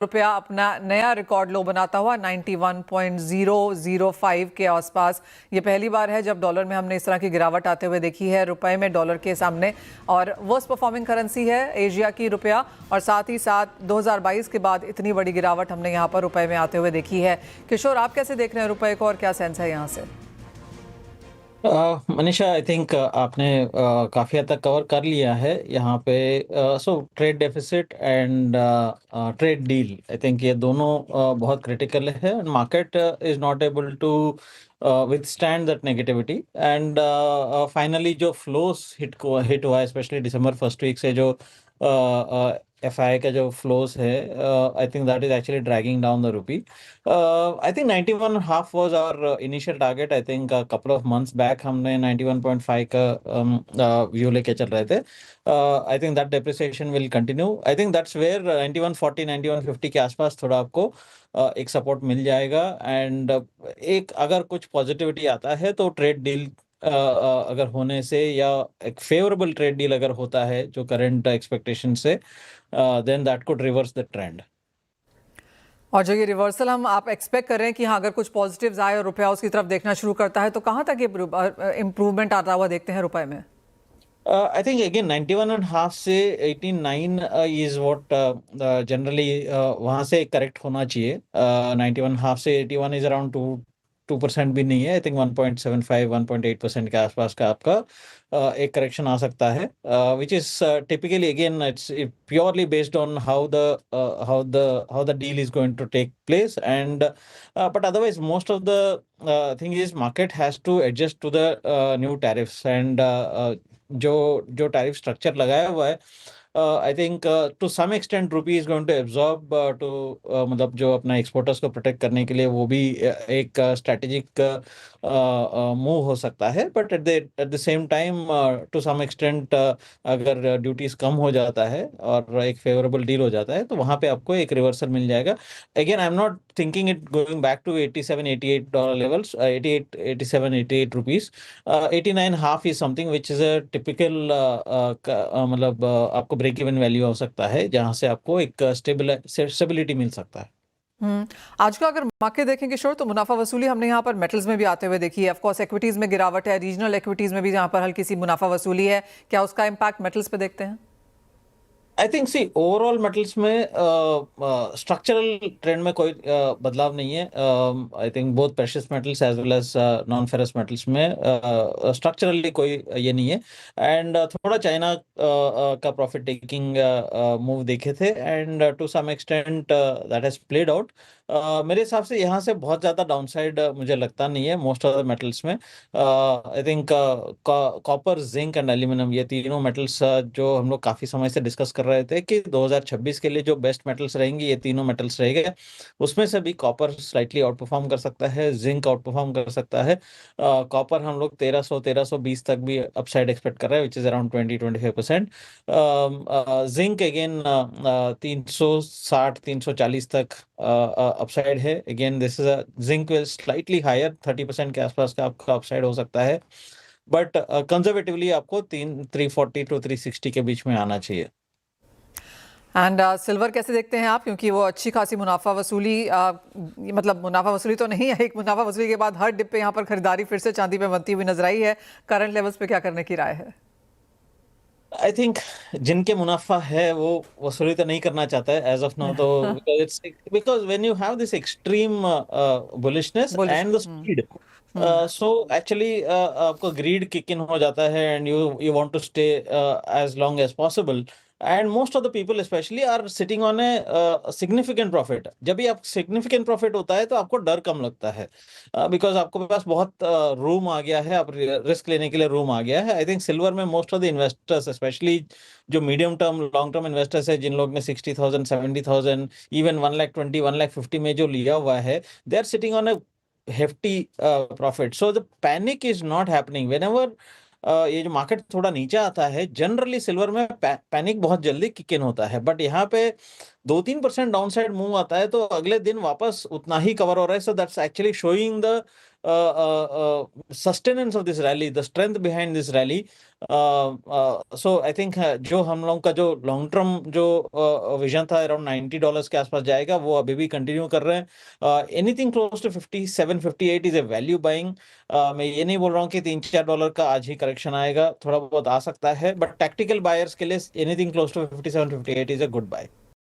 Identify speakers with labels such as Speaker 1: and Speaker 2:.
Speaker 1: रुपया अपना नया रिकॉर्ड लो बनाता हुआ 91.005 के आसपास। ये पहली बार है जब डॉलर में हमने इस तरह की गिरावट आते हुए देखी है रुपए में डॉलर के सामने, और वर्स्ट परफॉर्मिंग करेंसी है एशिया की रुपया। और साथ ही साथ 2022 के बाद इतनी बड़ी गिरावट हमने यहाँ पर रुपए में आते हुए देखी है। किशोर, आप कैसे देख रहे हैं रुपए को और क्या सेंस है यहाँ से?
Speaker 2: मनीषा, आई थिंक आपने काफ़ी हद तक कवर कर लिया है यहाँ पे। So trade deficit and trade deal, I think ये दोनों बहुत क्रिटिकल है। Market is not able to withstand that negativity and finally जो flows हिट हुआ है, स्पेशली दिसंबर फर्स्ट वीक से जो एफआई का जो फ्लोस है, I think that is actually dragging down the rupee. I think 91.5 was our initial target. I think couple of months back हमने 91.5 का व्यू लेके चल रहे थे। I think that depreciation will continue. I think that's where 9140 9150 के आसपास थोड़ा आपको एक सपोर्ट मिल जाएगा। एंड एक अगर कुछ पॉजिटिविटी आता है तो ट्रेड डील अगर होने से, या एक फेवरेबल ट्रेड डील अगर होता है जो करंट एक्सपेक्टेशन से, then that could reverse the trend.
Speaker 1: और जो ये रिवर्सल हम आप एक्सपेक्ट कर रहे हैं कि हाँ अगर कुछ पॉजिटिव्स आए और रुपया उसकी तरफ देखना शुरू करता है, तो कहाँ तक ये इम्प्रूवमेंट आता हुआ देखते हैं रुपए में?
Speaker 2: I think again 91.5 से 89 is what generally वहाँ से करेक्ट होना चाहिए। 91.5 से 81 is around 2% भी नहीं है। आई थिंक 1.75 1.8% के आसपास का आपका एक करेक्शन आ सकता है, which is typically again it's purely based on how the deal is going to take place. And but otherwise most of the thing is market has to adjust to the new tariffs. And जो जो tariff structure लगाया हुआ है, I think to some extent rupee is going to absorb to, मतलब जो अपना exporters को protect करने के लिए वो भी एक स्ट्रेटेजिक मूव हो सकता है। But at the same time to some extent अगर ड्यूटीज कम हो जाता है और एक फेवरेबल डील हो जाता है तो वहां पे आपको एक रिवर्सल मिल जाएगा। Again I am not thinking it going back to 87-88 levels, 88 87 88 rupees. 89.5 is something which is a typical, मतलब आपको ब्रेक इवन वैल्यू हो सकता है जहां से आपको एक स्टेबिलिटी मिल सकता है।
Speaker 1: आज का अगर मार्केट देखें किशोर, तो मुनाफा वसूली हमने यहाँ पर मेटल्स में भी आते हुए देखी है। ऑफकोर्स एक्विटीज में गिरावट है, रीजनल एक्विटीज में भी यहाँ पर हल्की सी मुनाफा वसूली है। क्या उसका इम्पैक्ट मेटल्स पे देखते हैं?
Speaker 2: I think see overall metals में स्ट्रक्चरल ट्रेंड में कोई बदलाव नहीं है। I think both precious metals as well as non ferrous metals में स्ट्रक्चरली कोई ये नहीं है। एंड थोड़ा चाइना का प्रॉफिट टेकिंग मूव देखे थे, and to some extent that has played out. मेरे हिसाब से यहाँ से बहुत ज़्यादा डाउनसाइड मुझे लगता नहीं है मोस्ट ऑफ द मेटल्स में। I think copper, zinc and aluminium, ये तीनों मेटल्स जो हम लोग काफ़ी समय से डिस्कस कर रहे थे कि 2026 के लिए जो बेस्ट मेटल्स रहेंगी, ये तीनों मेटल्स रहेंगे। उसमें से भी कॉपर स्लाइटली आउट परफॉर्म कर सकता है, जिंक आउट परफॉर्म कर सकता है। कॉपर हम लोग 1300-1320 तक भी अपसाइड एक्सपेक्ट कर रहे हैं, which is around 20-25%। Zinc again 360-340 तक अपसाइड है। Again this is a zinc will slightly higher, 30% के आसपास का आपका अपसाइड हो सकता है। बट कंजर्वेटिवली आपको 340-360 के बीच में आना चाहिए।
Speaker 1: एंड सिल्वर कैसे देखते हैं आप? क्योंकि वो अच्छी खासी मुनाफा वसूली, मतलब मुनाफा वसूली तो नहीं है, एक मुनाफा वसूली के बाद हर डिप पे यहाँ पर खरीदारी फिर से चांदी पे बनती हुई नजर आई है। करंट लेवल्स पे क्या करने की राय है?
Speaker 2: आई थिंक जिनके मुनाफा है वो वसूली तो नहीं करना चाहता है एज ऑफ नाउ, तो because when you have this extreme bullishness
Speaker 1: bullish.
Speaker 2: And the speed, so actually आपको ग्रीड किक इन हो जाता है, and you want to stay as long as possible. And most of the people especially are sitting on a significant profit. जब भी आप significant profit होता है तो आपको डर कम लगता है, बिकॉज आपको पास बहुत रूम आ गया है, आप रिस्क लेने के लिए रूम आ गया है। आई थिंक सिल्वर में most of the investors, specially जो medium term long term investors है, जिन लोग ने 60,000 70,000 इवन 1,20,000 1,50,000 में जो लिया हुआ है, they are sitting on a hefty profit. So the panic is not happening. Whenever ये जो मार्केट थोड़ा नीचे आता है, जनरली सिल्वर में पैनिक बहुत जल्दी किक इन होता है। बट यहाँ पे 2-3% डाउन साइड मूव आता है तो अगले दिन वापस उतना ही कवर हो रहा है, so that's actually showing the sustenance of this rally, the strength behind this rally. So I think जो हम लोग का जो लॉन्ग टर्म जो विजन था अराउंड $90 के आसपास जाएगा, वो अभी भी कंटिन्यू कर रहे हैं। Anything close to 57-58 is a value buying. मैं ये नहीं बोल रहा हूँ कि $3-4 का आज ही करेक्शन आएगा, थोड़ा बहुत आ सकता है, बट टैक्टिकल बायर्स के लिए anything close to 57-58 is a good bye.